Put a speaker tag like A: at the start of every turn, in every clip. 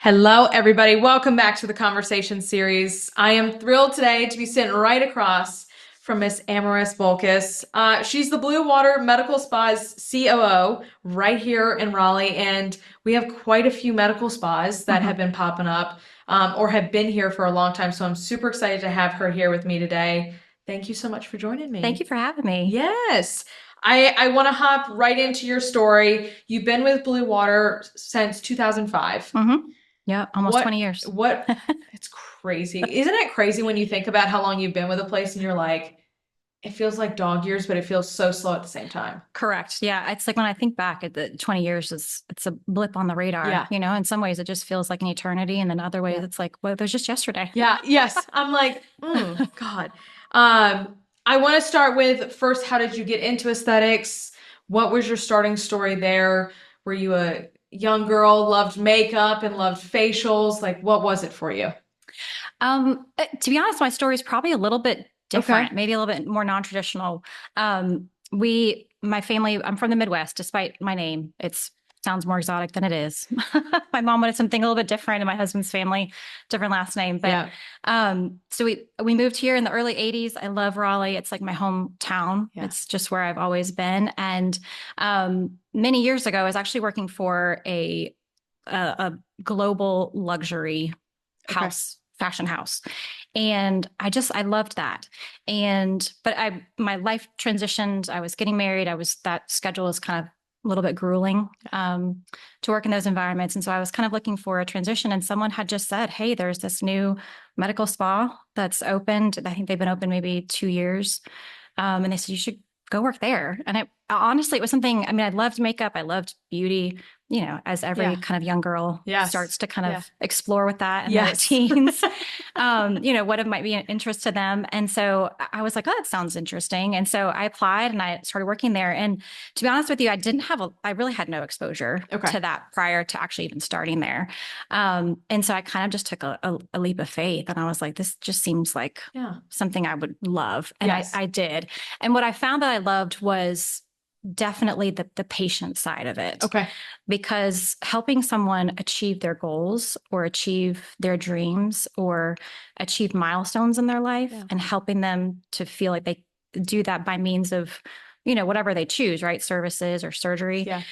A: Hello, everybody. Welcome back to the conversation series. I am thrilled today to be sitting right across from Miss Amaris Balkus. She's the Blue Water Medical Spa's COO right here in Raleigh, and we have quite a few medical spas that have been popping up or have been here for a long time. So I'm super excited to have her here with me today. Thank you so much for joining
B: Thank
A: me.
B: you for having me.
A: Yes. I want to hop right into your story. You've been with Blue Water since 2005.
B: Yeah, almost
A: What,
B: 20 years.
A: what, it's crazy. Isn't it crazy when you think about how long you've been with a place and you're like, it feels like dog years, but it feels so slow at the same time.
B: Correct. Yeah, it's like when I think back at the 20 years, it's a blip on the radar.
A: Yeah.
B: In some ways it just feels like an eternity, and then other ways
A: Yeah.
B: it's like, well, it was just yesterday.
A: Yeah. Yes. I'm like, God. I want to start with first, how did you get into aesthetics? What was your starting story there? Were you a young girl, loved makeup and loved facials? Like, what was it for you?
B: To be honest, my story is probably a little bit
A: Okay.
B: different, maybe a little bit more non-traditional. My family, I'm from the Midwest, despite my name. It sounds more exotic than it is. My mom wanted something a little bit different, and my husband's family, different last name. But
A: Yeah.
B: so we moved here in the early 80s. I love Raleigh. It's like my hometown.
A: Yeah.
B: It's just where I've always been. And many years ago, I was actually working for a global luxury
A: Okay.
B: house, fashion house. And I loved that. But my life transitioned. I was getting married. That schedule was kind of a little bit grueling, to work in those environments. And so I was kind of looking for a transition, and someone had just said, hey, there's this new medical spa that's opened. I think they've been open maybe 2 years. And they said, you should go work there. And honestly, it was something, I mean, I loved makeup. I loved beauty, as every
A: Yeah.
B: kind of young girl
A: Yes.
B: starts to kind
A: Yeah.
B: of explore with that in their
A: Yes.
B: teens, what it might be an interest to them. And so I was like, oh, that sounds interesting. And so I applied and I started working there. And to be honest with you, I really had no exposure
A: Okay.
B: to that prior to actually even starting there. And so I kind of just took a leap of faith, and I was like, this just seems like
A: Yeah.
B: something I would love. And
A: Yes.
B: I did. And what I found that I loved was definitely the patient side of it,
A: Okay.
B: because helping someone achieve their goals or achieve their dreams or achieve milestones in their life,
A: Yeah.
B: and helping them to feel like they do that by means of, whatever they choose, right? Services or surgery.
A: Yeah.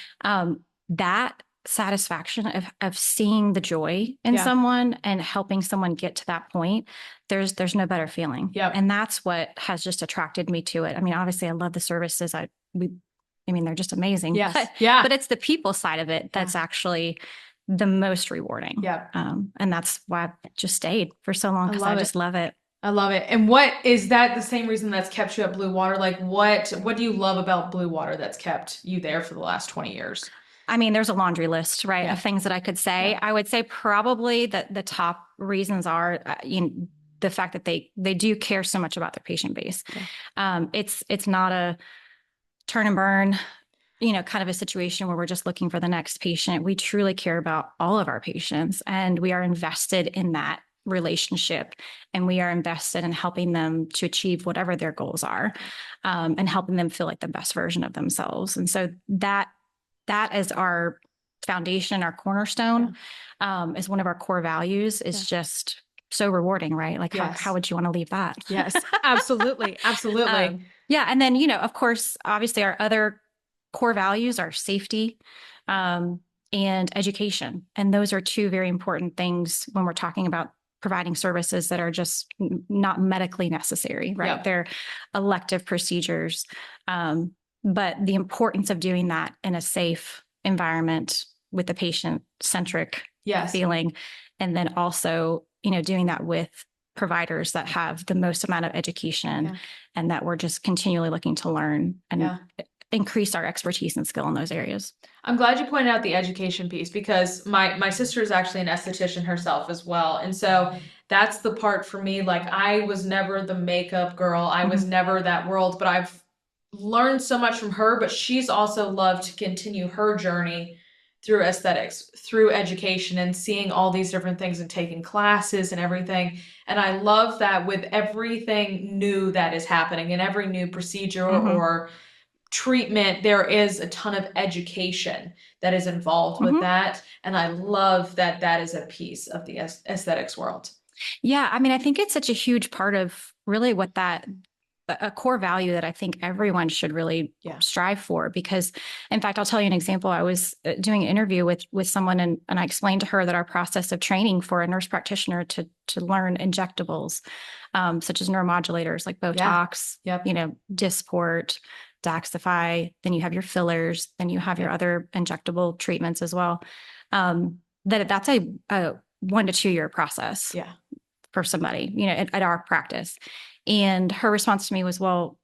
B: That satisfaction of seeing the joy in
A: Yeah.
B: someone and helping someone get to that point, there's no better feeling.
A: Yep.
B: And that's what has just attracted me to it. I mean, obviously I love the services. They're just amazing.
A: Yes.
B: But,
A: Yeah.
B: but it's the people side of it that's actually the most rewarding.
A: Yeah.
B: And that's why I've just stayed for so long,
A: I
B: because I
A: love it.
B: just love it.
A: I love it. And what is that the same reason that's kept you at Blue Water? Like what do you love about Blue Water that's kept you there for the last 20 years?
B: I mean, there's a laundry list, right,
A: Yeah.
B: of things that I could say.
A: Yeah.
B: I would say probably that the top reasons are, the fact that they do care so much about their patient base.
A: Yeah.
B: It's not a turn and burn, kind of a situation where we're just looking for the next patient. We truly care about all of our patients, and we are invested in that relationship, and we are invested in helping them to achieve whatever their goals are, and helping them feel like the best version of themselves. And so that is our foundation, our cornerstone, is one of our core values, is just so rewarding, right? Like
A: Yes.
B: how would you want to leave that?
A: Yes. Absolutely. Absolutely.
B: Yeah. And then, of course, obviously our other core values are safety, and education. And those are two very important things when we're talking about providing services that are just not medically necessary, right?
A: Yep.
B: They're elective procedures. But the importance of doing that in a safe environment with the patient-centric
A: Yes.
B: feeling. And then also, doing that with providers that have the most amount of education, and that we're just continually looking to learn and increase our expertise and skill in those areas.
A: I'm glad you pointed out the education piece, because my sister is actually an esthetician herself as well. And so that's the part for me. Like, I was never the makeup girl. I was never that world, but I've learned so much from her, but she's also loved to continue her journey through aesthetics, through education, and seeing all these different things and taking classes and everything. And I love that with everything new that is happening and every new procedure or treatment, there is a ton of education that is involved with
B: Mhm.
A: that. And I love that that is a piece of the aesthetics world.
B: Yeah, I mean, I think it's such a huge part of really what that a core value that I think everyone should really
A: Yeah.
B: strive for. Because, in fact, I'll tell you an example. I was doing an interview with someone, and I explained to her that our process of training for a nurse practitioner to learn injectables, such as neuromodulators like
A: Yeah.
B: Botox,
A: Yep.
B: Dysport, Daxify. Then you have your fillers. Then you have your
A: Yep.
B: other injectable treatments as well. That's a 1 to 2 year process
A: Yeah.
B: for somebody, at our practice. And her response to me was, well,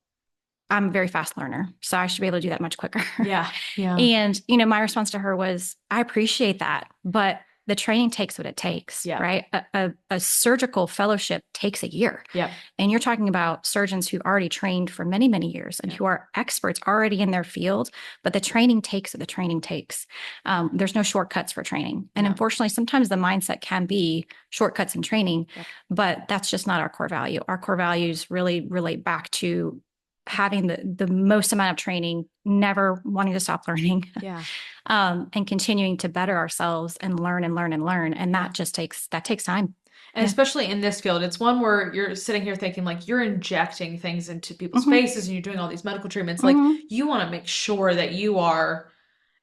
B: I'm a very fast learner, so I should be able to do that much quicker.
A: Yeah. Yeah.
B: And, my response to her was, I appreciate that, but the training takes what it takes,
A: Yeah.
B: right? A surgical fellowship takes a year.
A: Yep.
B: And you're talking about surgeons who've already trained for many, many years and
A: Yep.
B: who are experts already in their field, but the training takes what the training takes. There's no shortcuts for training. And
A: No.
B: unfortunately, sometimes the mindset can be shortcuts in training,
A: Yep.
B: but that's just not our core value. Our core values really relate back to having the most amount of training, never wanting to stop learning,
A: Yeah.
B: and continuing to better ourselves and learn and learn and learn. And
A: Yeah.
B: that takes time.
A: And
B: Yeah.
A: especially in this field, it's one where you're sitting here thinking like you're injecting things into people's
B: Hmm.
A: faces and you're doing all these medical treatments. Like
B: Hmm.
A: you want to make sure that you are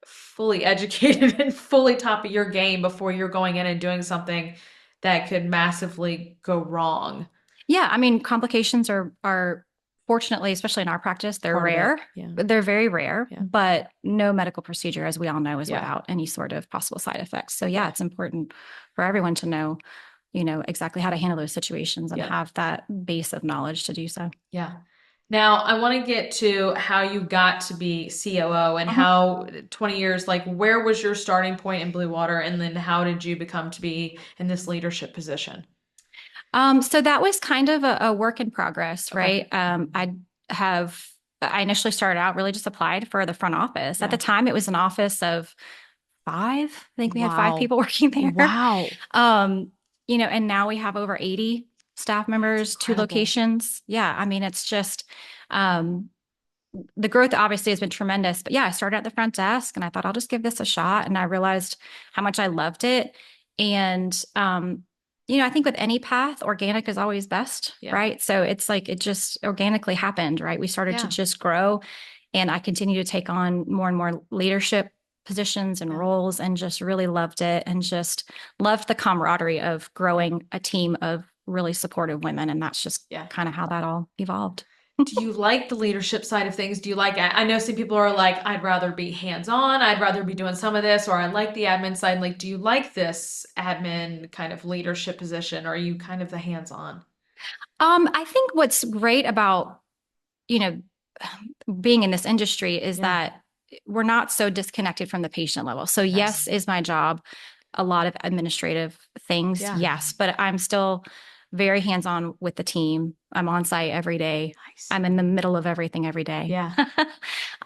A: fully educated and fully top of your game before you're going in and doing something that could massively go wrong.
B: Yeah. I mean, complications are fortunately, especially in our practice, they're
A: Part of it.
B: rare.
A: Yeah.
B: They're very rare,
A: Yeah.
B: but no medical procedure, as we all know, is
A: Yeah.
B: without any sort of possible side effects. So yeah,
A: Yeah.
B: it's important for everyone to know, exactly how to handle those situations and
A: Yeah.
B: have that base of knowledge to do so.
A: Yeah. Now, I want to get to how you got to be COO and
B: Mhm.
A: how 20 years, like where was your starting point in Blue Water and then how did you become to be in this leadership position?
B: So that was kind of a work in progress,
A: Okay.
B: right? I initially started out really just applied for the front office. At the
A: Yeah.
B: time, it was an office of five. I think we had five
A: Wow.
B: people working there.
A: Wow.
B: And now we have over 80 staff
A: That's
B: members, two
A: incredible.
B: locations. Yeah, I mean, it's just um, the growth obviously has been tremendous. But yeah, I started at the front desk and I thought I'll just give this a shot. And I realized how much I loved it. And I think with any path, organic is always best,
A: Yeah.
B: right? So it's like it just organically happened, right? We started to
A: Yeah.
B: just grow and I continued to take on more and more leadership positions and
A: Yeah.
B: roles and just really loved it and just loved the camaraderie of growing a team of really supportive women. And that's just
A: Yeah.
B: kind of how that all evolved.
A: Do you like the leadership side of things? Do you like, I know some people are like, I'd rather be hands-on, I'd rather be doing some of this, or I like the admin side. Like, do you like this admin kind of leadership position, or are you kind of the hands-on?
B: I think what's great about, you know, being in this industry is
A: Yeah.
B: that we're not so disconnected from the patient level. So
A: Nice.
B: yes, is my job a lot of administrative things?
A: Yeah.
B: Yes, but I'm still very hands-on with the team. I'm on site every day.
A: Nice.
B: I'm in the middle of everything every day.
A: Yeah.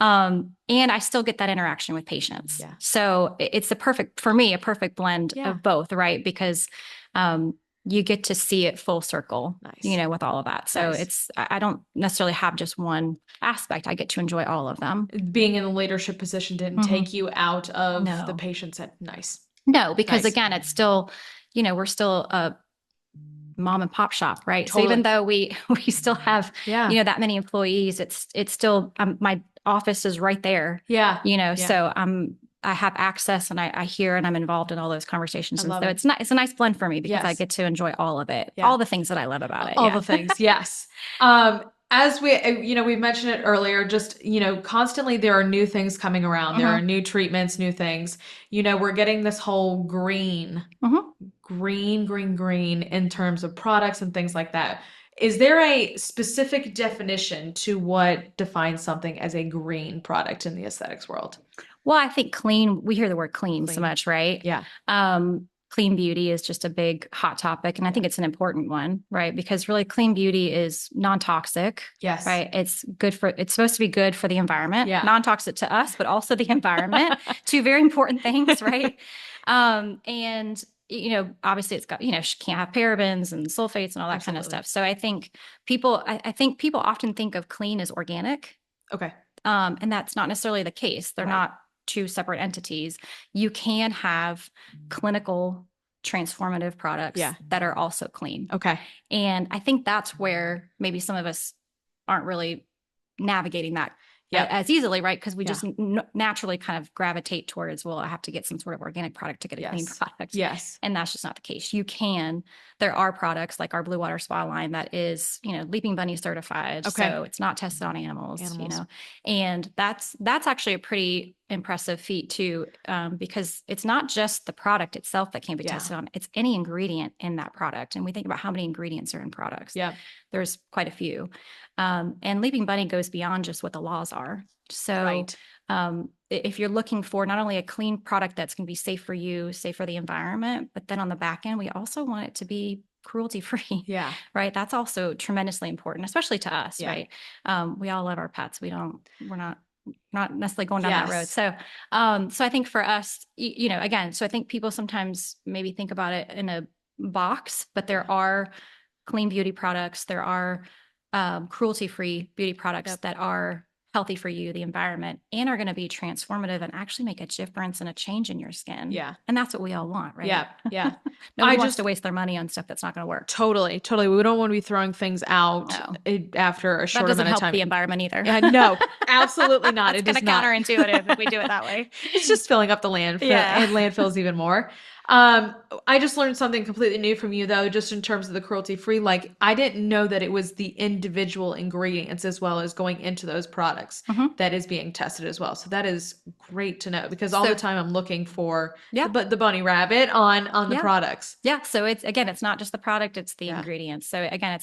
B: And I still get that interaction with patients.
A: Yeah.
B: So it's for me, a perfect blend
A: Yeah.
B: of both, right? Because um, you get to see it full circle,
A: Nice.
B: with all of that. So
A: Nice.
B: I don't necessarily have just one aspect. I get to enjoy all of them.
A: Being in a leadership position didn't
B: Mhm.
A: take you out of the
B: No,
A: patient set. Nice.
B: no, because
A: Nice.
B: again, it's still, we're still a mom and pop shop, right? So even
A: Totally.
B: though we we still have,
A: Yeah.
B: that many employees, it's still my office is right there,
A: Yeah. Yeah.
B: So I have access and I hear and I'm involved in all those conversations.
A: I
B: And
A: love
B: so
A: it.
B: it's a nice blend for me because I
A: Yes.
B: get to enjoy all of it,
A: Yeah.
B: all the things that I love about it.
A: All
B: Yeah.
A: the things, yes. As we, we've mentioned it earlier, just, constantly there are new things coming around. There are
B: Hmm.
A: new treatments, new things. We're getting this whole
B: Hmm.
A: green in terms of products and things like that. Is there a specific definition to what defines something as a green product in the aesthetics world?
B: Well, I think we hear the word clean so
A: Clean.
B: much, right?
A: Yeah.
B: Clean beauty is just a big hot topic. And I
A: Yeah.
B: think it's an important one, right? Because really clean beauty is non-toxic,
A: Yes.
B: right? It's supposed to be good for the environment,
A: Yeah.
B: non-toxic to us, but also the environment. Two very important things, right? And obviously it's got, can't have parabens and sulfates and all that kind of
A: Absolutely.
B: stuff. So I think I think people often think of clean as organic.
A: Okay.
B: And that's not necessarily the case. They're
A: Right.
B: not two separate entities. You can have clinical transformative products
A: Yeah.
B: that are also clean.
A: Okay.
B: And I think that's where maybe some of us aren't really navigating that
A: Yep.
B: as easily, right? Because we
A: Yeah.
B: just naturally kind of gravitate towards, well, I have to get some sort of organic product to get a clean
A: Yes.
B: product.
A: Yes.
B: And that's just not the case. There are products like our Blue Water Spa line that is, Leaping Bunny certified.
A: Okay.
B: So it's not tested on animals,
A: Animals.
B: and that's actually a pretty impressive feat too, because it's not just the product itself that can be
A: Yeah.
B: tested on, it's any ingredient in that product. And we think about how many ingredients are in products.
A: Yeah.
B: There's quite a few. And Leaping Bunny goes beyond just what the laws are. So
A: Right.
B: if you're looking for not only a clean product that's going to be safe for you, safe for the environment, but then on the back end, we also want it to be cruelty free.
A: Yeah.
B: Right. That's also tremendously important, especially to us.
A: Yeah.
B: Right. We all love our pets. We're not necessarily going down that road.
A: Yes.
B: So, so I think for us, again, so I think people sometimes maybe think about it in a box, but there are clean beauty products. There are cruelty-free beauty products
A: Yep.
B: that are healthy for you, the environment, and are going to be transformative and actually make a difference and a change in your skin.
A: Yeah.
B: And that's what we all want, right?
A: Yeah. Yeah.
B: Nobody wants to waste their money on stuff that's not going to work.
A: Totally. Totally. We don't want to be throwing things out
B: No.
A: after a short
B: That doesn't
A: amount of
B: help
A: time.
B: the environment either.
A: No, absolutely not.
B: It's
A: It
B: kind
A: is
B: of
A: not.
B: counterintuitive if we do it that way.
A: It's just filling up the landfill
B: Yeah.
A: and landfills even more. I just learned something completely new from you though, just in terms of the cruelty free. Like I didn't know that it was the individual ingredients as well as going into those products that is being tested as well. So that is great to know because all the time I'm looking for the bunny rabbit on the products.
B: Yeah. So it's not just the product, it's the ingredients. So again,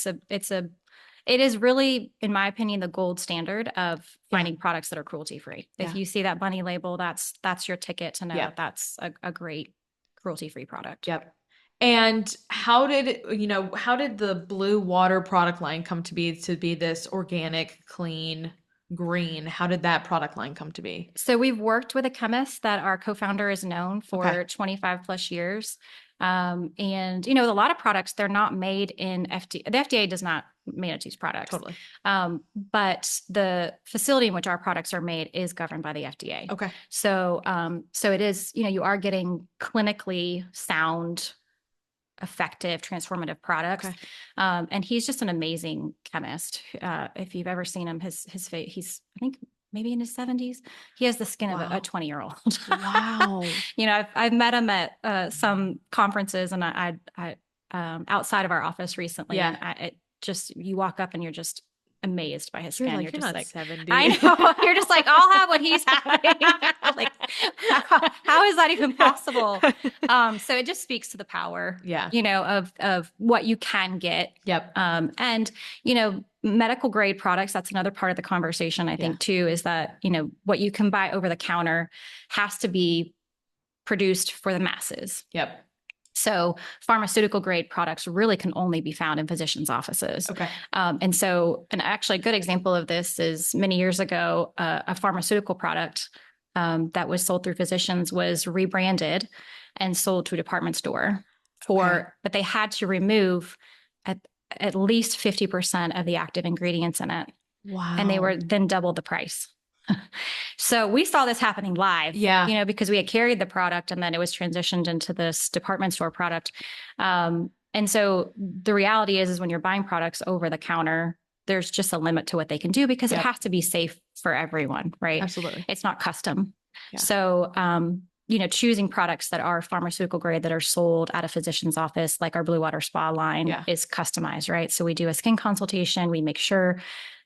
B: it is really, in my opinion, the gold standard of finding products that are cruelty free. If you see that bunny label, that's your ticket to know that that's a great cruelty free product.
A: Yep. And how did the Blue Water product line come to be this organic, clean, green? How did that product line come to be?
B: So we've worked with a chemist that our co-founder is known for 25 plus years. And a lot of products, they're not made in FDA. The FDA does not manage these products.
A: Totally.
B: But the facility in which our products are made is governed by the FDA.
A: Okay.
B: So, so it is, you are getting clinically sound, effective, transformative products.
A: Okay.
B: And he's just an amazing chemist. If you've ever seen him, his face, he's, I think, maybe in his 70s. He has the skin of a 20-year-old.
A: Wow.
B: I've met him at some conferences and I outside of our office recently.
A: Yeah.
B: And you walk up and you're just amazed by his skin.
A: You're
B: just
A: not
B: like
A: 70.
B: I know. You're just like, I'll have what he's having. Like, how is that even possible? So it just speaks to the power, of what you can get.
A: Yep.
B: And, medical grade products, that's another part of the conversation, I think, too, is that, what you can buy over the counter has to be produced for the masses.
A: Yep.
B: So pharmaceutical grade products really can only be found in physicians' offices.
A: Okay.
B: And actually a good example of this is many years ago, a pharmaceutical product that was sold through physicians was rebranded and sold to a department store but they had to remove at least 50% of the active ingredients in it.
A: Wow.
B: And they were then double the price. So we saw this happening live, because we had carried the product and then it was transitioned into this department store product. And so the reality is when you're buying products over the counter, there's just a limit to what they can do because it has to be safe for everyone, right?
A: Absolutely.
B: It's not custom.
A: Yeah.
B: So, choosing products that are pharmaceutical grade that are sold at a physician's office, like our Blue Water Spa line is customized, right? So we do a skin consultation. We make sure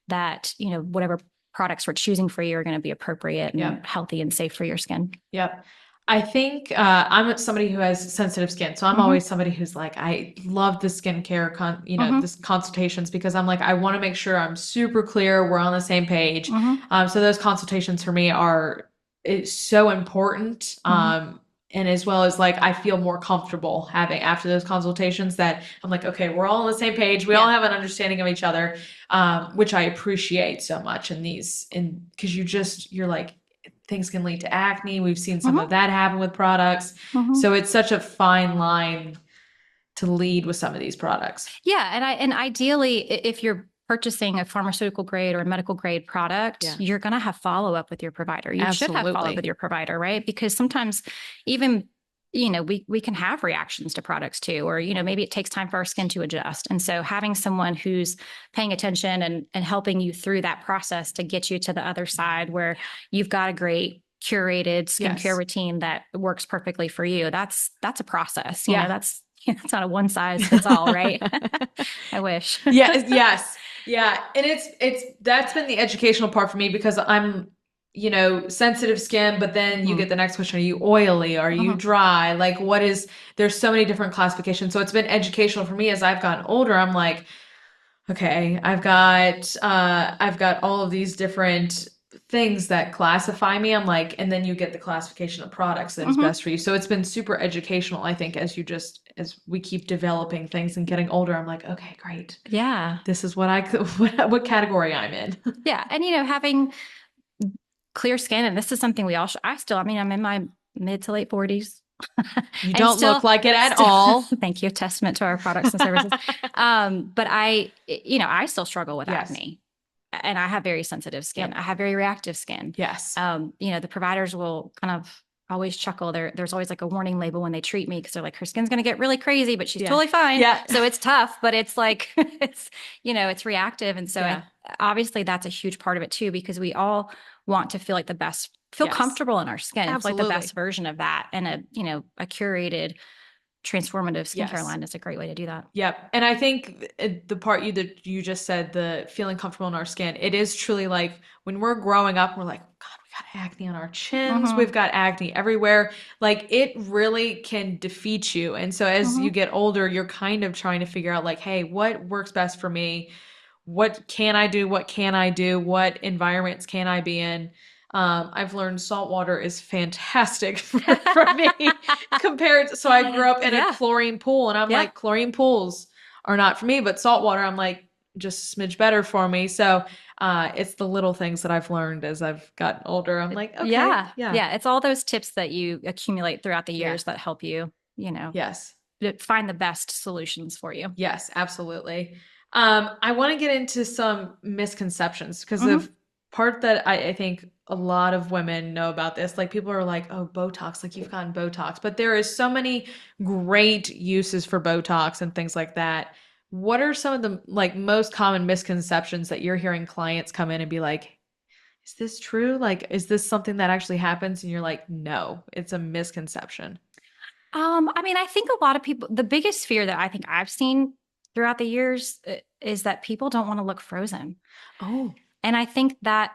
B: that, whatever products we're choosing for you are going to be appropriate and healthy and safe for your skin.
A: Yep. I think I'm somebody who has sensitive skin. So I'm always somebody who's like, I love the skincare, this consultations because I'm like, I want to make sure I'm super clear. We're on the same page. So those consultations for me it's so important. And as well as like, I feel more comfortable having after those consultations that I'm like, okay, we're all on the same page. We all have an understanding of each other, which I appreciate so much because you're like, things can lead to acne. We've seen some of that happen with products. So it's such a fine line to lead with some of these products.
B: Yeah. And ideally, if you're purchasing a pharmaceutical grade or a medical grade product,
A: Yeah.
B: you're going to have follow up with your provider. You should have follow up with
A: Absolutely.
B: your provider, right? Because sometimes even we can have reactions to products too, or maybe it takes time for our skin to adjust. And so having someone who's paying attention and helping you through that process to get you to the other side where you've got a great curated skincare
A: Yes.
B: routine that works perfectly for you. That's a process.
A: Yeah.
B: That's not a one size fits all, right? I wish.
A: Yeah, yes. Yeah. And it's that's been the educational part for me because I'm, sensitive skin, but then you
B: Mhm.
A: get the next question, are you oily? Are you
B: Mhm.
A: dry? Like there's so many different classifications. So it's been educational for me as I've gotten older. I'm like, okay, I've got all of these different things that classify me. I'm like, and then you get the classification of products that is
B: Mhm.
A: best for you. So it's been super educational, I think, as we keep developing things and getting older. I'm like, okay, great.
B: Yeah.
A: This is what what category I'm in.
B: Yeah. And having clear skin, and this is something I mean, I'm in my mid to late 40s.
A: You
B: And
A: don't look like it at all.
B: thank you, testament to our products and services. But I still struggle with
A: Yes.
B: acne, and I have very sensitive skin.
A: Yep.
B: I have very reactive skin.
A: Yes.
B: The providers will kind of always chuckle. There's always like a warning label when they treat me because they're like, her skin's going to get really crazy, but she's
A: Yeah.
B: totally fine.
A: Yeah.
B: So it's tough, but it's like, it's reactive. And so
A: Yeah.
B: obviously that's a huge part of it too, because we all want to feel like feel
A: Yes.
B: comfortable in our skin, feel like the
A: Absolutely.
B: best version of that. And a curated transformative skincare
A: Yes.
B: line is a great way to do that.
A: Yep. And I think the part that you just said, the feeling comfortable in our skin, it is truly like when we're growing up, we're like, God, we got acne on our chins,
B: Mm-hmm.
A: we've got acne everywhere. Like it really can defeat you. And so as
B: Mm-hmm.
A: you get older, you're kind of trying to figure out like, hey, what works best for me? What can I do? What can I do? What environments can I be in? I've learned salt water is fantastic for me so I grew up in a
B: Yeah.
A: chlorine pool and I'm
B: Yeah.
A: like, chlorine pools are not for me, but salt water, I'm like, just a smidge better for me. So, it's the little things that I've learned as I've gotten older. I'm like, okay,
B: Yeah.
A: yeah,
B: Yeah. It's all those tips that you accumulate throughout the
A: yeah,
B: years that help you,
A: yes.
B: find the best solutions for you.
A: Yes, absolutely. I want to get into some misconceptions because
B: Mm-hmm.
A: of part that I think a lot of women know about this. Like people are like, oh, Botox, like you've gotten Botox, but there is so many great uses for Botox and things like that. What are some of the like most common misconceptions that you're hearing clients come in and be like, is this true? Like, is this something that actually happens? And you're like, no, it's a misconception.
B: I mean, I think a lot of people, the biggest fear that I think I've seen throughout the years is that people don't want to look frozen.
A: Oh,
B: And I think that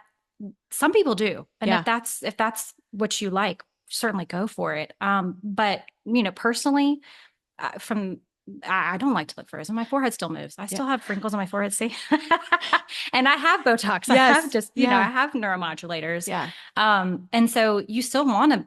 B: some people do. And
A: yeah.
B: if that's what you like, certainly go for it. But personally, from I don't like to look frozen. My forehead still moves. I
A: Yeah.
B: still have wrinkles on my forehead. See, and I have Botox. I have
A: Yes.
B: just I
A: Yeah.
B: have neuromodulators.
A: Yeah.
B: And so you still want to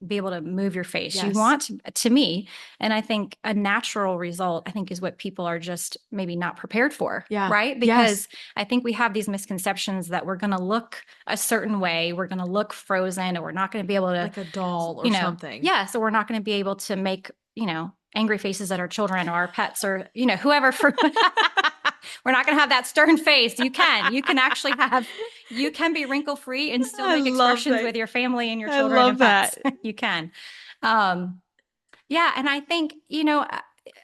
B: be able to move your face. You
A: Yes.
B: want to me, and I think a natural result, I think, is what people are just maybe not prepared for,
A: Yeah.
B: right?
A: Yes.
B: Because I think we have these misconceptions that we're going to look a certain way, we're going to look frozen, or we're not going to be able to,
A: Like a doll or something.
B: yeah, so we're not going to be able to make, angry faces at our children or our pets or, whoever for we're not going to have that stern face. You can actually you can be wrinkle free and still
A: I
B: make
A: love
B: expressions
A: that.
B: with your family and your
A: I
B: children and
A: love
B: pets.
A: that.
B: You can. Um, yeah. And I think,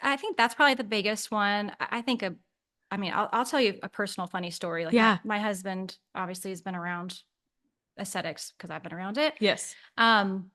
B: I think that's probably the biggest one. I think, I mean, I'll tell you a personal funny story. Like
A: Yeah.
B: my husband obviously has been around aesthetics because I've been around it.
A: Yes.
B: Um,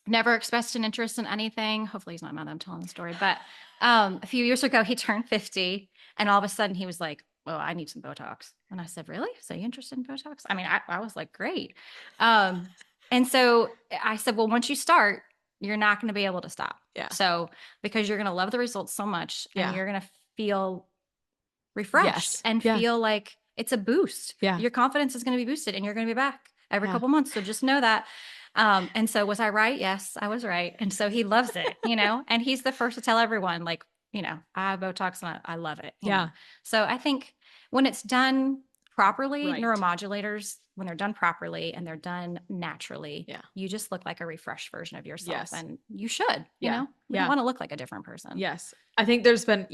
B: Never expressed an interest in anything. Hopefully he's not mad that I'm telling the story. But a few years ago, he turned 50 and all of a sudden he was like, well, I need some Botox. And I said, really? So you interested in Botox? I mean, I was like, great. And so I said, well, once you start, you're not going to be able to stop.
A: Yeah.
B: So because you're going to love the results so much and
A: Yeah.
B: you're going to feel refreshed
A: Yes.
B: and
A: Yeah.
B: feel like it's a boost.
A: Yeah.
B: Your confidence is going to be boosted and you're going to be back every
A: Yeah.
B: couple months. So just know that. And so was I right? Yes, I was right. And so he loves it, and he's the first to tell everyone, like, I have Botox and I love it.
A: Yeah.
B: So I think when it's done properly,
A: Right.
B: neuromodulators when they're done properly and they're done naturally,
A: Yeah.
B: you just look like a refreshed version of yourself.
A: Yes.
B: And you should,
A: Yeah.
B: we don't
A: Yeah.
B: want to look like a different person.
A: Yes. I think there's been,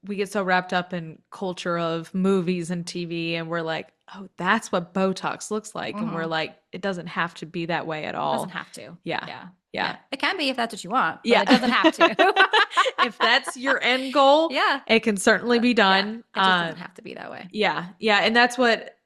A: we get so wrapped up in culture of movies and TV and we're like, oh, that's what Botox looks like. And we're
B: Mhm.
A: like, it doesn't have to be that way at
B: Doesn't
A: all.
B: have to.
A: Yeah.
B: Yeah.
A: Yeah.
B: Yeah. It can be if that's what you want, but
A: Yeah.
B: it doesn't have to.
A: If that's your end goal,
B: Yeah.
A: it can certainly be
B: Yeah.
A: done.
B: It just doesn't have to be that way.
A: Yeah. Yeah. And that's what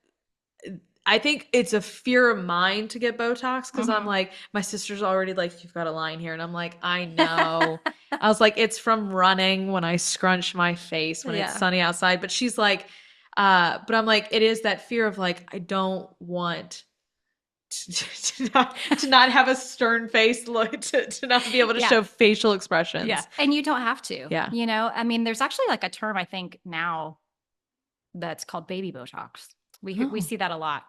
A: I think it's a fear of mine to get Botox because I'm
B: Mhm.
A: like, my sister's already like, you've got a line here. And I'm like, I know. I was like, it's from running when I scrunch my face when it's
B: Yeah.
A: sunny outside. But she's like, but I'm like, it is that fear of like, I don't want to not have a stern face, look to not be able to
B: Yeah.
A: show facial
B: Yeah.
A: expressions.
B: And you don't have to,
A: Yeah.
B: I mean, there's actually like a term I think now that's called baby Botox. We
A: Oh,
B: see that a lot.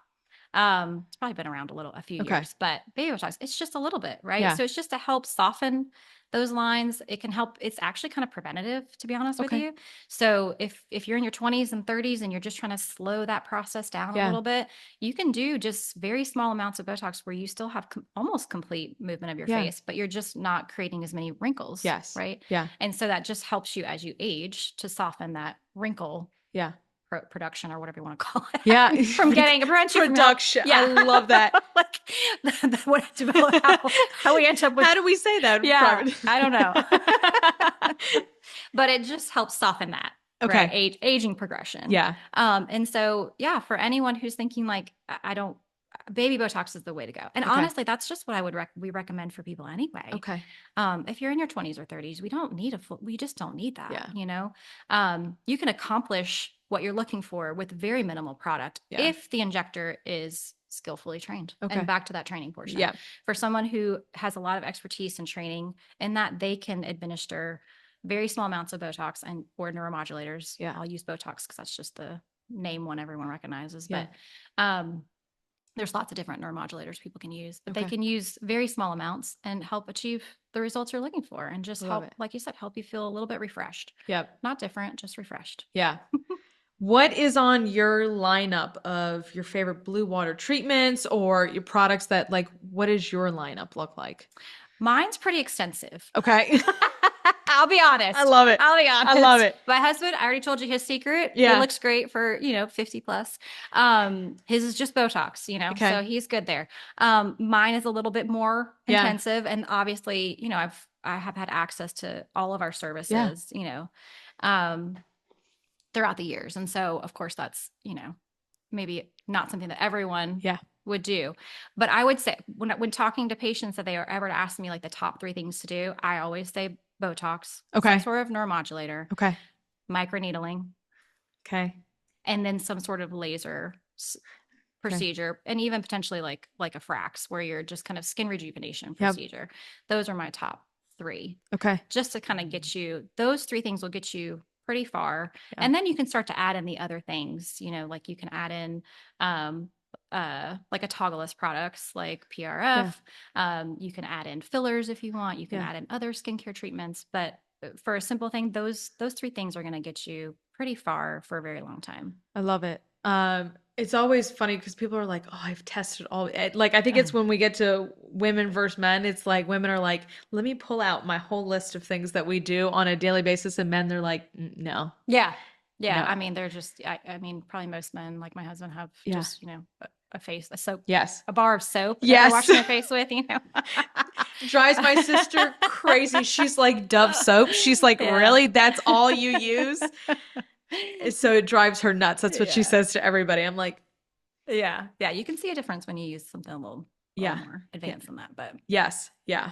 B: It's probably been around a few
A: okay.
B: years, but baby Botox, it's just a little bit, right?
A: Yeah.
B: So it's just to help soften those lines. It can help. It's actually kind of preventative, to be honest with
A: Okay.
B: you. So if you're in your 20s and 30s and you're just trying to slow that process down a
A: Yeah.
B: little bit, you can do just very small amounts of Botox where you still have almost complete movement of your
A: Yeah.
B: face, but you're just not creating as many wrinkles,
A: Yes.
B: right?
A: Yeah.
B: And so that just helps you as you age to soften that wrinkle
A: Yeah.
B: production or whatever you want to call it.
A: Yeah.
B: From getting a
A: Production. I love that.
B: like what how we end up with
A: How do we say that?
B: yeah, I don't know. But it just helps soften that. Right.
A: Okay.
B: Aging progression.
A: Yeah.
B: And so yeah, for anyone who's thinking like I don't baby Botox is the way to go. And
A: Okay.
B: honestly, that's just what I would we recommend for people anyway.
A: Okay.
B: If you're in your 20s or 30s, we don't need we just don't need that,
A: Yeah.
B: You can accomplish what you're looking for with very minimal product
A: Yeah.
B: if the injector is skillfully trained.
A: Okay.
B: And back to that training portion.
A: Yeah.
B: For someone who has a lot of expertise and training in that, they can administer very small amounts of Botox and or neuromodulators.
A: Yeah.
B: I'll use Botox because that's just the name one everyone recognizes.
A: Yeah.
B: But there's lots of different neuromodulators people can use, but they
A: Okay.
B: can use very small amounts and help achieve the results you're looking for and just
A: Love
B: help,
A: it.
B: like you said, help you feel a little bit refreshed.
A: Yep.
B: Not different, just refreshed.
A: Yeah. What is on your lineup of your favorite blue water treatments or your products that like, what does your lineup look like?
B: Mine's pretty extensive.
A: Okay.
B: I'll be honest.
A: I love it.
B: I'll be honest.
A: I love it.
B: My husband, I already told you his secret.
A: Yeah.
B: He looks great for, 50 plus. His is just Botox,
A: Okay.
B: so he's good there. Mine is a little bit more
A: Yeah.
B: intensive. And obviously, I have had access to all of our services, throughout the years. And so of course that's, maybe not something that everyone
A: Yeah.
B: would do. But I would say when talking to patients that they are ever to ask me like the top 3 things to do, I always say Botox,
A: Okay.
B: some sort of neuromodulator,
A: Okay.
B: microneedling,
A: Okay.
B: and then some sort of laser procedure, and even potentially like a frax where you're just kind of skin rejuvenation procedure. Those are my top 3.
A: Okay.
B: Just to kind of get you, those 3 things will get you pretty far.
A: Yeah.
B: And then you can start to add in the other things, like you can add in like autologous products like PRF. You can add in fillers if you want. You can add in other skincare treatments. But for a simple thing, those 3 things are going to get you pretty far for a very long time.
A: I love it. It's always funny because people are like, "Oh, I've tested all." Like, I think it's when we get to women versus men. It's like women are like, "Let me pull out my whole list of things that we do on a daily basis," and men they're like, "No."
B: Yeah. No.
A: I
B: mean, they're just. I mean, probably most men, like my husband, have just a soap.
A: Yes.
B: A bar of soap.
A: Yes.
B: They're washing their face with.
A: Drives my sister crazy. She's like, Dove soap. She's like, really? That's all you use? So it drives her nuts. That's what she says to everybody. I'm like,
B: yeah. You can see a difference when you use something a little more advanced than that. But
A: yes. Yeah.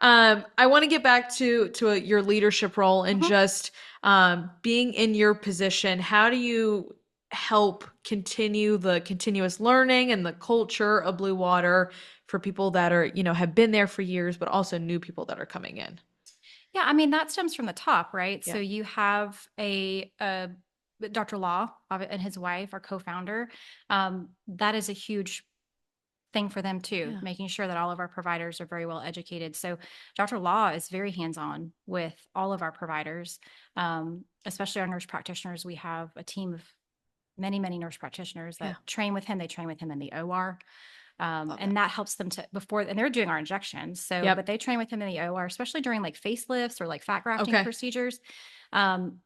A: I want to get back to your leadership role and just being in your position. How do you help continue the continuous learning and the culture of Blue Water for people that are, have been there for years, but also new people that are coming in?
B: Yeah, I mean, that stems from the top, right?
A: Yeah.
B: So you have a Dr. Law and his wife, our co-founder. That is a huge thing for them too, making sure that all of our providers are very well educated. So Dr. Law is very hands-on with all of our providers, especially our nurse practitioners. We have a team of many, many nurse practitioners
A: Yeah.
B: that train with him. They train with him in the OR.
A: Love it.
B: And that helps them to and they're doing our injections. So, but
A: Yep.
B: they train with him in the OR, especially during like facelifts or like fat grafting
A: Okay.
B: procedures. Um,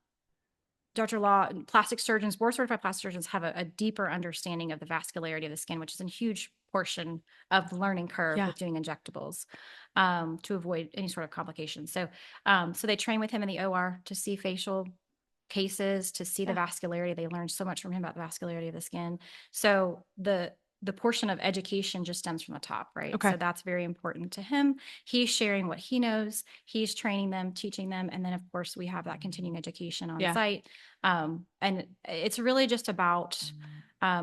B: Dr. Law, plastic surgeons, board certified plastic surgeons have a deeper understanding of the vascularity of the skin, which is a huge portion of the learning curve
A: Yeah.
B: with doing injectables, to avoid any sort of complications. So, so they train with him in the OR to see facial cases, to see the
A: Yeah.
B: vascularity. They learned so much from him about the vascularity of the skin. So the portion of education just stems from the top, right?
A: Okay.
B: So that's very important to him. He's sharing what he knows. He's training them, teaching them, and then of course we have that continuing education on
A: Yeah.
B: site. And it's really just about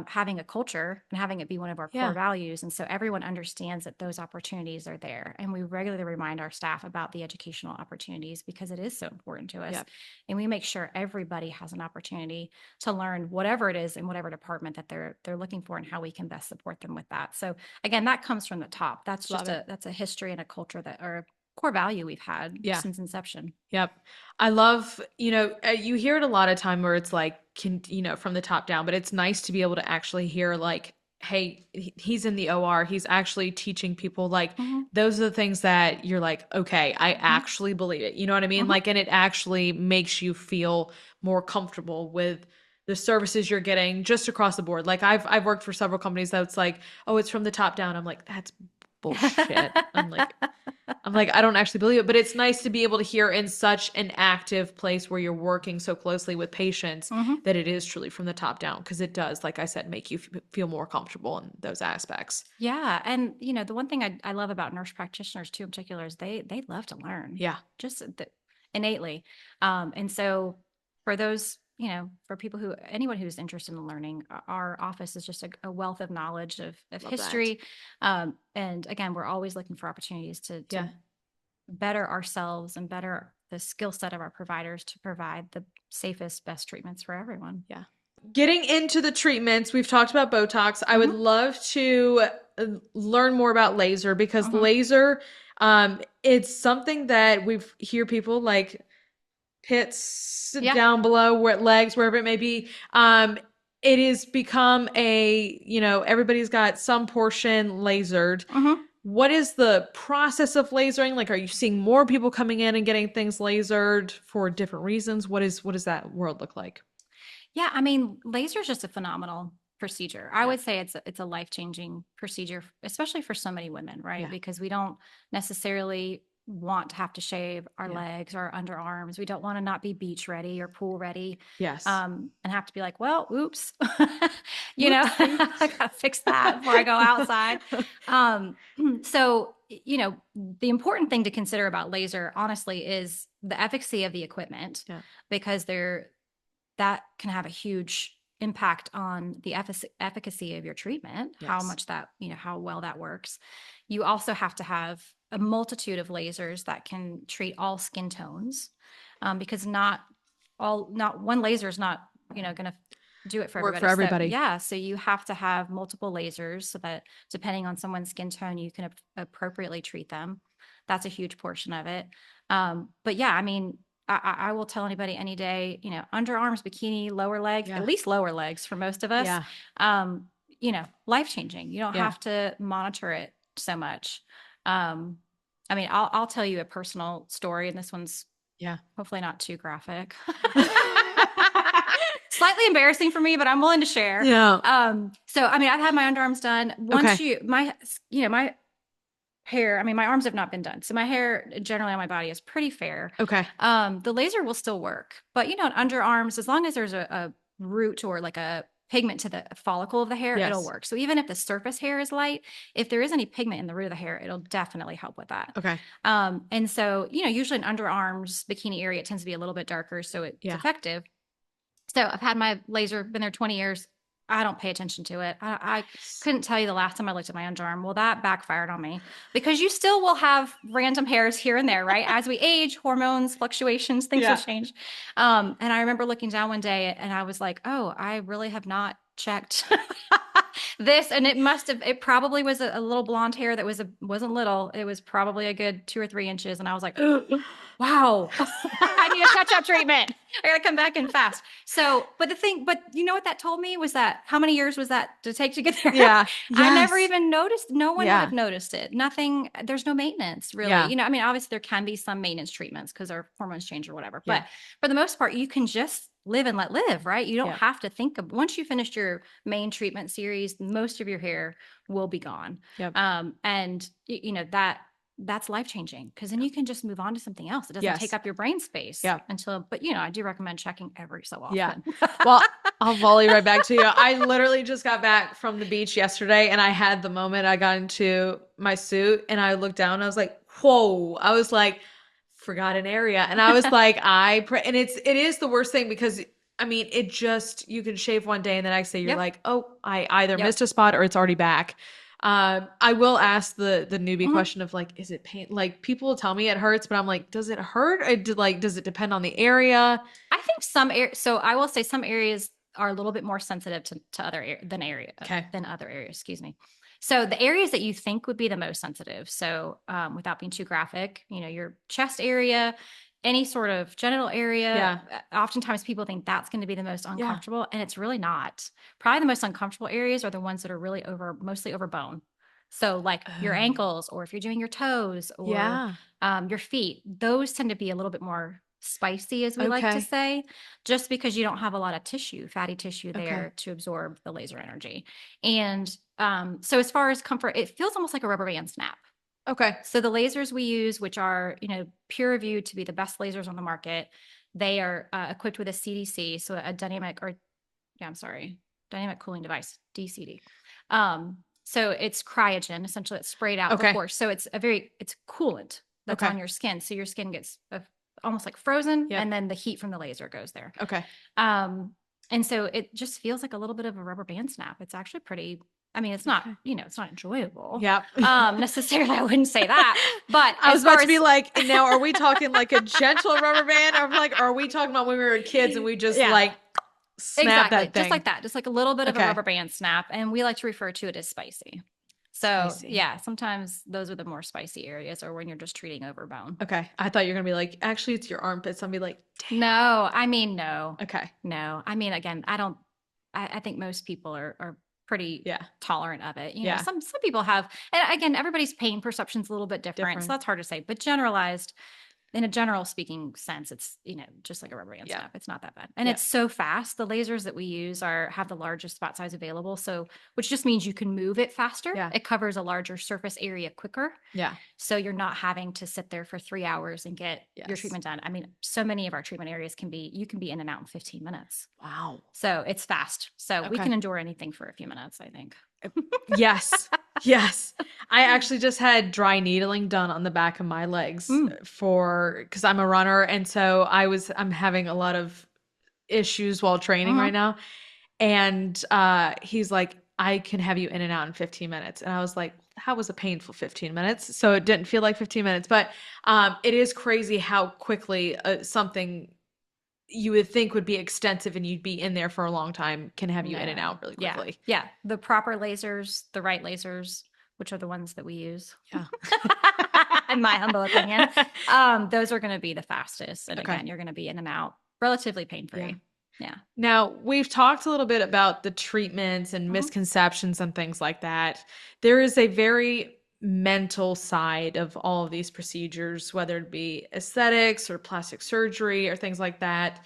B: having a culture and having it be one of our core
A: Yeah.
B: values. And so everyone understands that those opportunities are there. And we regularly remind our staff about the educational opportunities because it is so important to us.
A: Yep.
B: And we make sure everybody has an opportunity to learn whatever it is in whatever department that they're looking for and how we can best support them with that. So again, that comes from the top. That's
A: Love
B: just
A: it.
B: that's a history and a culture that or a core value we've had
A: Yeah.
B: since inception.
A: Yep. I love, you hear it a lot of time where it's like, from the top down, but it's nice to be able to actually hear like, hey, he's in the OR. He's actually teaching people like
B: Mm-hmm.
A: those are the things that you're like, okay, I actually believe it. You know what I mean?
B: Mm-hmm.
A: Like, and it actually makes you feel more comfortable with the services you're getting just across the board. Like I've worked for several companies that's like, oh, it's from the top down. I'm like, that's bullshit. I'm like, I don't actually believe it, but it's nice to be able to hear in such an active place where you're working so closely with patients
B: Mm-hmm.
A: that it is truly from the top down because it does, like I said, make you feel more comfortable in those aspects.
B: Yeah, and the one thing I love about nurse practitioners too, in particular, is they love to learn,
A: Yeah.
B: just innately. And so for those, for people anyone who's interested in learning, our office is just a wealth of knowledge of
A: Love that.
B: history. And again, we're always looking for opportunities to
A: Yeah.
B: better ourselves and better the skill set of our providers to provide the safest, best treatments for everyone.
A: Yeah. Getting into the treatments, we've talked about Botox. I would
B: Mm-hmm.
A: love to learn more about laser because
B: Mm-hmm.
A: laser, it's something that we've hear people like pits
B: Yeah.
A: down below where legs, wherever it may be. It has become everybody's got some portion lasered.
B: Mm-hmm.
A: What is the process of lasering? Like, are you seeing more people coming in and getting things lasered for different reasons? What does that world look like?
B: Yeah, I mean, laser is just a phenomenal procedure. I
A: Yeah.
B: would say it's a life-changing procedure, especially for so many women, right?
A: Yeah.
B: Because we don't necessarily want to have to shave our
A: Yeah.
B: legs or underarms. We don't want to not be beach ready or pool ready,
A: Yes.
B: and have to be like, well, oops,
A: Whoopsie.
B: I gotta fix that before I go outside. So, the important thing to consider about laser, honestly, is the efficacy of the equipment,
A: Yeah.
B: because that can have a huge impact on the efficacy of your treatment, how
A: Yes.
B: much that, how well that works. You also have to have a multitude of lasers that can treat all skin tones, because not one laser is not, going to do it for
A: Work
B: everybody.
A: for
B: So
A: everybody.
B: yeah, so you have to have multiple lasers so that depending on someone's skin tone, you can appropriately treat them. That's a huge portion of it. But yeah, I mean, I will tell anybody any day, underarms, bikini, lower legs,
A: Yeah.
B: at least lower legs for most of us,
A: Yeah.
B: life changing. You don't
A: Yeah.
B: have to monitor it so much. I mean, I'll tell you a personal story, and this one's
A: Yeah.
B: hopefully not too graphic. Slightly embarrassing for me, but I'm willing to share.
A: Yeah.
B: So I mean, I've had my underarms done. Once
A: Okay.
B: my hair, I mean, my arms have not been done. So my hair generally on my body is pretty fair.
A: Okay.
B: The laser will still work, but underarms, as long as there's a root or like a pigment to the follicle of the hair,
A: Yes.
B: it'll work. So even if the surface hair is light, if there is any pigment in the root of the hair, it'll definitely help with that.
A: Okay.
B: And so, usually an underarms bikini area, it tends to be a little bit darker, so it's
A: Yeah.
B: effective. So I've had my laser, been there 20 years. I don't pay attention to it. I couldn't tell you the last time I looked at my underarm. Well, that backfired on me because you still will have random hairs here and there, right? As we age, hormones, fluctuations, things
A: Yeah.
B: will change. And I remember looking down one day and I was like, oh, I really have not checked this. And it probably was a little blonde hair that wasn't little. It was probably a good 2 or 3 inches. And I was like, wow, I need a touch-up treatment. I gotta come back in fast. But you know what that told me was that how many years was that to take to get there?
A: Yeah.
B: I never
A: Yes.
B: even noticed. No one would have
A: Yeah.
B: noticed it. Nothing, there's no maintenance really.
A: Yeah.
B: You know, I mean, obviously there can be some maintenance treatments because our hormones change or whatever.
A: Yeah.
B: But for the most part, you can just live and let live, right? You don't
A: Yeah.
B: have to think of once you finished your main treatment series, most of your hair will be gone.
A: Yep.
B: And you know, that's life changing because then you can just move on to something else. It doesn't take
A: Yes.
B: up your brain space
A: Yeah.
B: until, but you know, I do recommend checking every so
A: Yeah.
B: often.
A: Well, I'll volley right back to you. I literally just got back from the beach yesterday and I had the moment I got into my suit and I looked down and I was like, whoa. I was like, forgot an area. And I was like, and it is the worst thing because I mean, it just, you can shave one day and the next day you're
B: Yep.
A: like, oh, I either
B: Yep.
A: missed a spot or it's already back. I will ask the newbie
B: Mhm.
A: question of like, is it pain? Like people will tell me it hurts, but I'm like, does it hurt? Does it depend on the area?
B: I think so I will say some areas are a little bit more sensitive to
A: Okay.
B: than other areas, excuse me. So the areas that you think would be the most sensitive. So without being too graphic, you know, your chest area, any sort of genital area,
A: Yeah.
B: oftentimes people think that's going to be the most
A: Yeah.
B: uncomfortable, and it's really not. Probably the most uncomfortable areas are the ones that are mostly over bone. So like your
A: Oh.
B: ankles, or if you're doing your toes, or
A: Yeah.
B: your feet, those tend to be a little bit more spicy, as we like to
A: Okay.
B: say, just because you don't have a lot of fatty tissue
A: Okay.
B: there to absorb the laser energy. And so as far as comfort, it feels almost like a rubber band snap.
A: Okay.
B: So the lasers we use, which are, you know, peer reviewed to be the best lasers on the market, they are equipped with a CDC, so a dynamic cooling device, DCD. So it's cryogen, essentially it's sprayed out
A: Okay.
B: before. So it's coolant that's
A: Okay.
B: on your skin. So your skin gets almost like frozen,
A: Yep.
B: and then the heat from the laser goes there.
A: Okay.
B: Um, and so it just feels like a little bit of a rubber band snap. It's actually pretty, I mean, it's not,
A: Okay.
B: you know, it's not enjoyable.
A: Yep.
B: Necessarily, I wouldn't say that. But
A: I was
B: as
A: about
B: far
A: to be
B: as
A: like, and now are we talking like a gentle rubber band? Or like, are we talking about when we were kids and we just
B: yeah,
A: like snap
B: exactly.
A: that
B: Just
A: thing?
B: like that. Just like a little bit of a
A: Okay.
B: rubber band snap. And we like to refer to it as spicy. So
A: Spicy.
B: yeah, sometimes those are the more spicy areas, or when you're just treating over bone.
A: Okay. I thought you were gonna be like, actually, it's your armpits. I'll be like,
B: No, I mean, no,
A: damn. Okay.
B: no. I mean, again, I think most people are pretty
A: Yeah.
B: tolerant of it. You know,
A: Yeah.
B: some people have, and again, everybody's pain perception's a little bit different. So
A: Different.
B: that's hard to say, but generalized, in a general speaking sense, it's, you know, just like a rubber band
A: Yeah.
B: snap. It's not that bad. And
A: Yeah.
B: it's so fast. The lasers that we use have the largest spot size available. So, which just means you can move it faster.
A: Yeah.
B: It covers a larger surface area quicker.
A: Yeah.
B: So you're not having to sit there for 3 hours and get your
A: Yes.
B: treatment done. I mean, so many of our treatment areas you can be in and out in 15 minutes.
A: Wow.
B: So it's fast. So we
A: Okay.
B: can endure anything for a few minutes, I think.
A: Yes. Yes. I actually just had dry needling done on the back of my legs
B: Mm.
A: because I'm a runner. And so I'm having a lot of issues while training right
B: Mm-hmm.
A: now. And he's like, I can have you in and out in 15 minutes. And I was like, that was a painful 15 minutes. So it didn't feel like 15 minutes. But it is crazy how quickly something you would think would be extensive and you'd be in there for a long time can have you in and
B: No.
A: out really
B: Yeah.
A: quickly.
B: Yeah. The proper lasers, the right lasers, which are the ones that we use.
A: Yeah.
B: In my humble opinion, those are going to be the fastest. And
A: Okay.
B: again, you're going to be in and out relatively
A: Yeah.
B: pain-free. Yeah.
A: Now, we've talked a little bit about the treatments and
B: Mhm.
A: misconceptions and things like that. There is a very mental side of all of these procedures, whether it be aesthetics or plastic surgery or things like that.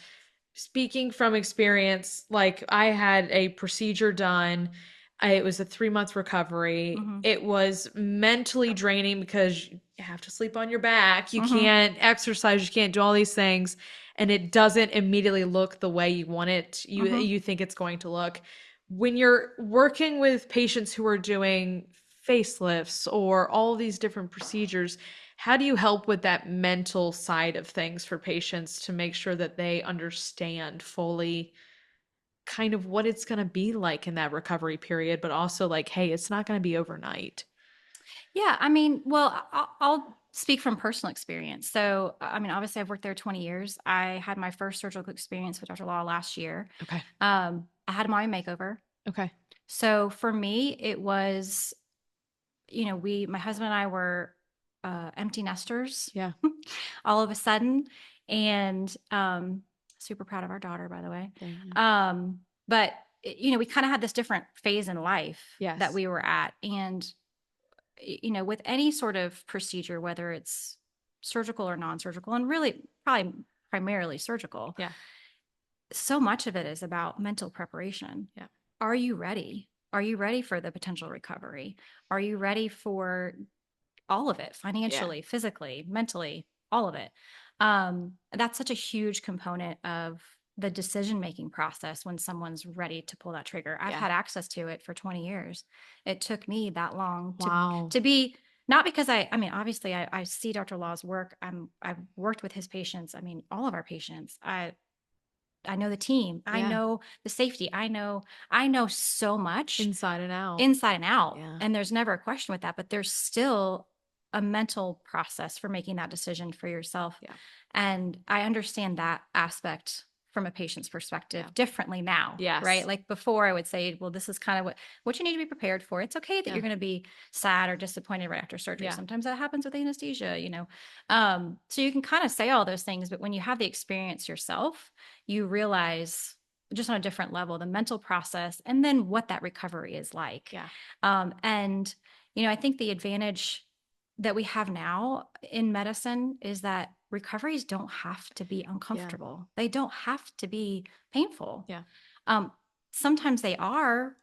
A: Speaking from experience, like I had a procedure done. It was a 3 month recovery.
B: Mhm.
A: It was mentally draining because you have to sleep on your back. You
B: Mhm.
A: can't exercise. You can't do all these things. And it doesn't immediately look the way you want it.
B: Mhm.
A: You think it's going to look. When you're working with patients who are doing facelifts or all these different procedures, how do you help with that mental side of things for patients to make sure that they understand fully kind of what it's going to be like in that recovery period, but also like, hey, it's not going to be overnight?
B: Yeah, I mean, well, I'll speak from personal experience. So, I mean, obviously, I've worked there 20 years. I had my first surgical experience with Dr. Law last year.
A: Okay.
B: I had a mommy makeover.
A: Okay.
B: So for me, it was, you know, my husband and I were empty nesters
A: Yeah.
B: all of a sudden. And Super proud of our daughter, by the way.
A: There you go.
B: But we kind of had this different phase in life that
A: Yes.
B: we were at. And, with any sort of procedure, whether it's surgical or non-surgical, and really probably primarily surgical,
A: Yeah.
B: so much of it is about mental preparation.
A: Yeah.
B: Are you ready? Are you ready for the potential recovery? Are you ready for all of it, financially, physically, mentally, all of it? That's such a huge component of the decision-making process when someone's ready to pull that trigger. I've
A: Yeah.
B: had access to it for 20 years. It took me that long
A: Wow.
B: to be, not because I mean, obviously I see Dr. Law's work. I've worked with his patients. I mean, all of our patients. I know the team. I
A: Yeah.
B: know the safety. I know so much
A: Inside and out.
B: inside and out.
A: Yeah.
B: And there's never a question with that, but there's still a mental process for making that decision for yourself.
A: Yeah.
B: And I understand that aspect from a patient's perspective differently now.
A: Yes.
B: Right. Like before I would say, well, this is kind of what you need to be prepared for. It's okay that you're going to be sad or disappointed right after surgery.
A: Yeah.
B: Sometimes that happens with anesthesia, so you can kind of say all those things, but when you have the experience yourself, you realize just on a different level the mental process and then what that recovery is like.
A: Yeah.
B: And I think the advantage that we have now in medicine is that recoveries don't have to be uncomfortable. They don't have to be painful.
A: Yeah.
B: Sometimes they are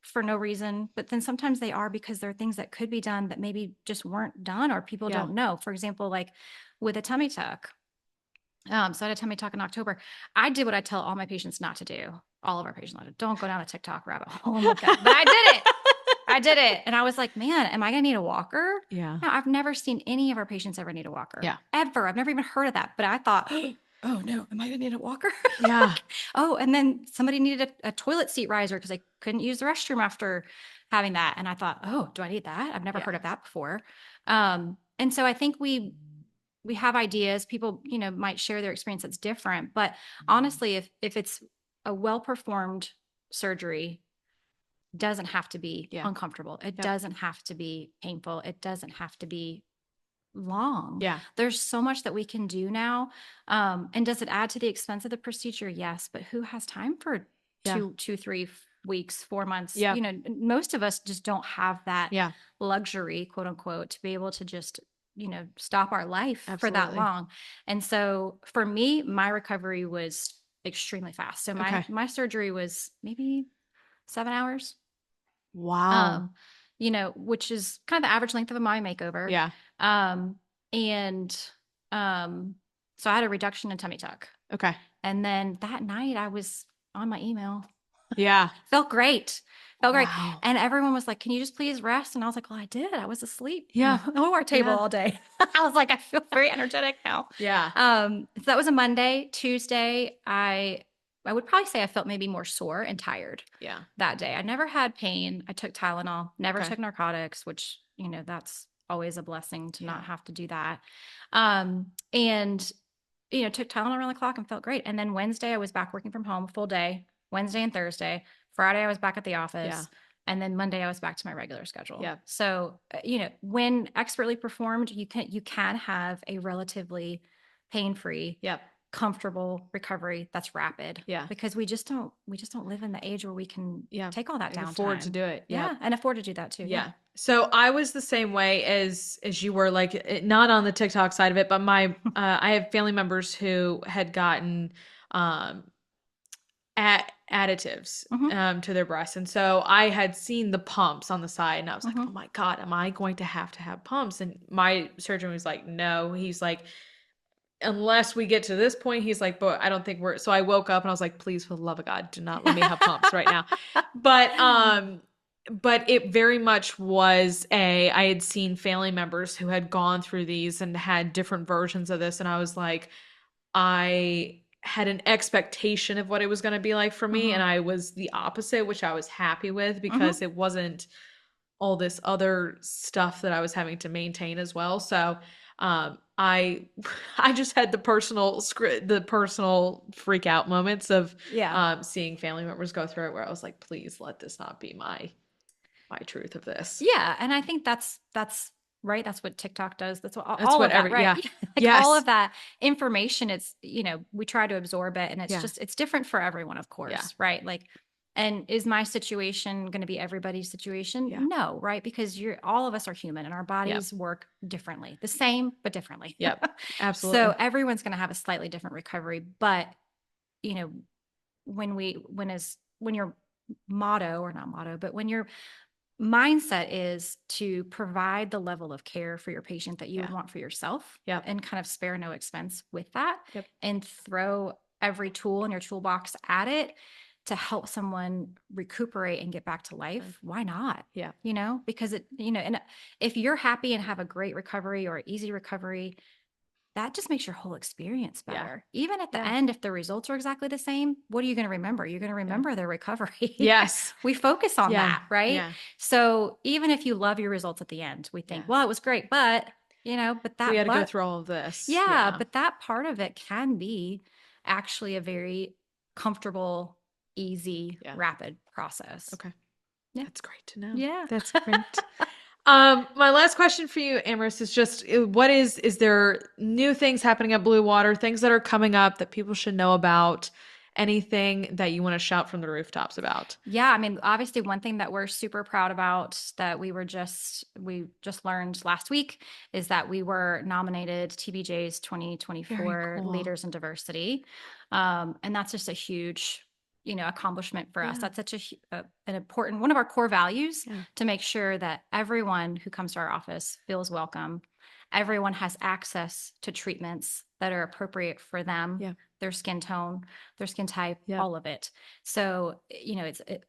B: for no reason, but then sometimes they are because there are things that could be done that maybe just weren't done or people don't know. For example, like with a tummy tuck. So I had a tummy tuck in October. I did what I tell all my patients not to do. All of our patients not to. Don't go down a TikTok rabbit hole and look at it. But I did it. I did it. And I was like, man, am I going to need a walker?
A: Yeah.
B: No, I've never seen any of our patients ever need a walker.
A: Yeah.
B: Ever. I've never even heard of that. But I thought, oh no, am I going to need a walker?
A: Yeah.
B: Oh, and then somebody needed a toilet seat riser because they couldn't use the restroom after having that. And I thought, oh, do I need that? I've never heard of that before. And so I think we have ideas. People, might share their experience that's different. But honestly, if it's a well-performed surgery, doesn't have to be uncomfortable. It doesn't have to be painful. It doesn't have to be long.
A: Yeah.
B: There's so much that we can do now. And does it add to the expense of the procedure? Yes. But who has time for 2, 3 weeks, 4 months?
A: Yeah.
B: Most of us just don't have that luxury, quote unquote, to be able to just, stop our life for that long. And so for me, my recovery was extremely fast. So my surgery was maybe 7 hours.
A: Wow.
B: Which is kind of the average length of a mommy makeover.
A: Yeah.
B: And so I had a reduction in tummy tuck.
A: Okay.
B: And then that night I was on my email.
A: Yeah.
B: Felt great. Felt great.
A: Wow.
B: And everyone was like, can you just please rest? And I was like, well, I did. I was asleep.
A: Yeah.
B: On our table all day. I was like, I feel very energetic now.
A: Yeah.
B: So that was a Monday. Tuesday, I would probably say I felt maybe more sore and tired that day. I never had pain. I took Tylenol, never took narcotics, which, that's always a blessing to not have to do that. And, took Tylenol around the clock and felt great. And then Wednesday, I was back working from home full day, Wednesday and Thursday. Friday, I was back at the office.
A: Yeah.
B: And then Monday, I was back to my regular schedule.
A: Yeah.
B: So, when expertly performed, you can have a relatively pain-free, comfortable recovery that's rapid.
A: Yeah.
B: Because we just don't live in the age where we can take all that downtime.
A: Afford to do it.
B: Yeah. And afford to do that too.
A: Yeah. So I was the same way as you were, like, not on the TikTok side of it, but my I have family members who had gotten additives to their breasts. And so I had seen the pumps on the side and I was like, oh my God, am I going to have pumps? And my surgeon was like, no. He's like, unless we get to this point, he's like, but I don't think so I woke up and I was like, please, for the love of God, do not let me have pumps right now. But it very much was I had seen family members who had gone through these and had different versions of this. And I was like, I had an expectation of what it was going to be like for me. And I was the opposite, which I was happy with because it wasn't all this other stuff that I was having to maintain as well. So, I just had the personal freak out moments of seeing family members go through it where I was like, please let this not be my truth of this.
B: Yeah. And I think that's right? That's what TikTok does. That's what
A: That's
B: all
A: what
B: of that,
A: every,
B: right?
A: yeah.
B: Like all
A: Yes.
B: of that information, it's, we try to absorb it, and
A: Yeah.
B: it's different for everyone, of
A: Yeah.
B: course, right? Like, and is my situation going to be everybody's situation?
A: Yeah.
B: No, right? Because all of us are human and our
A: Yep.
B: bodies work differently, the same, but differently.
A: Yep.
B: So
A: Absolutely.
B: everyone's going to have a slightly different recovery. But, you know, when your motto, or not motto, but when your mindset is to provide the level of care for your patient that you would
A: Yeah.
B: want for yourself,
A: Yep.
B: and kind of spare no expense with that,
A: Yep.
B: and throw every tool in your toolbox at it to help someone recuperate and get back to life, why not?
A: Yeah.
B: Because and if you're happy and have a great recovery or easy recovery, that just makes your whole experience
A: Yeah.
B: better. Even at the
A: Yeah.
B: end, if the results are exactly the same, what are you going to remember? You're going to
A: Yeah.
B: remember their recovery.
A: Yes.
B: We focus on
A: Yeah.
B: that, right?
A: Yeah.
B: So even if you love your results at the end, we think,
A: Yeah.
B: well, it was great, but
A: We had to go
B: but
A: through all of this.
B: yeah,
A: Yeah.
B: but that part of it can be actually a very comfortable, easy,
A: Yeah.
B: rapid process.
A: Okay.
B: Yeah.
A: That's great to know.
B: Yeah.
A: That's great. My last question for you, Amaris, is just is there new things happening at Blue Water, things that are coming up that people should know about? Anything that you want to shout from the rooftops about?
B: Yeah, I mean, obviously one thing that we're super proud about that we just learned last week is that we were nominated TBJ's
A: Very
B: 2024
A: cool.
B: Leaders in Diversity. And that's just a huge, accomplishment for us.
A: Yeah.
B: That's such an important one of our core values,
A: Yeah.
B: to make sure that everyone who comes to our office feels welcome. Everyone has access to treatments that are appropriate for them,
A: Yeah.
B: their skin tone, their skin type,
A: Yeah.
B: all of it. So,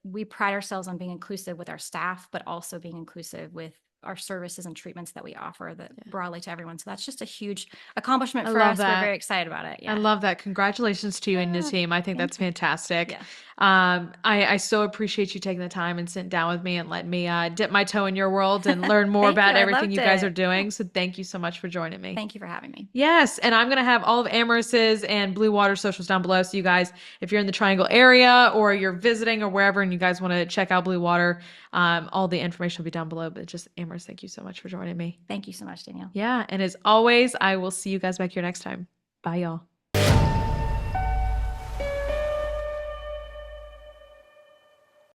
B: we pride ourselves on being inclusive with our staff, but also being inclusive with our services and treatments that we offer that
A: Yeah.
B: broadly to everyone. So that's just a huge accomplishment
A: I
B: for
A: love
B: us. We're
A: that.
B: very excited about it.
A: I
B: Yeah.
A: love that. Congratulations to you and your
B: Yeah.
A: team. I think
B: Thank
A: that's
B: you.
A: fantastic.
B: Yeah.
A: I so appreciate you taking the time and sitting down with me and letting me dip my toe in your world and learn more
B: Thank you.
A: about
B: I
A: everything
B: loved
A: you guys are
B: it. Yeah.
A: doing. So thank you so much for joining me.
B: Thank you for having me.
A: Yes, and I'm going to have all of Amaris's and Blue Water socials down below. So you guys, if you're in the Triangle area or you're visiting or wherever and you guys want to check out Blue Water, all the information will be down below. But just Amaris, thank you so much for joining me.
B: Thank you so much, Danielle.
A: Yeah, and as always, I will see you guys back here next time. Bye, y'all.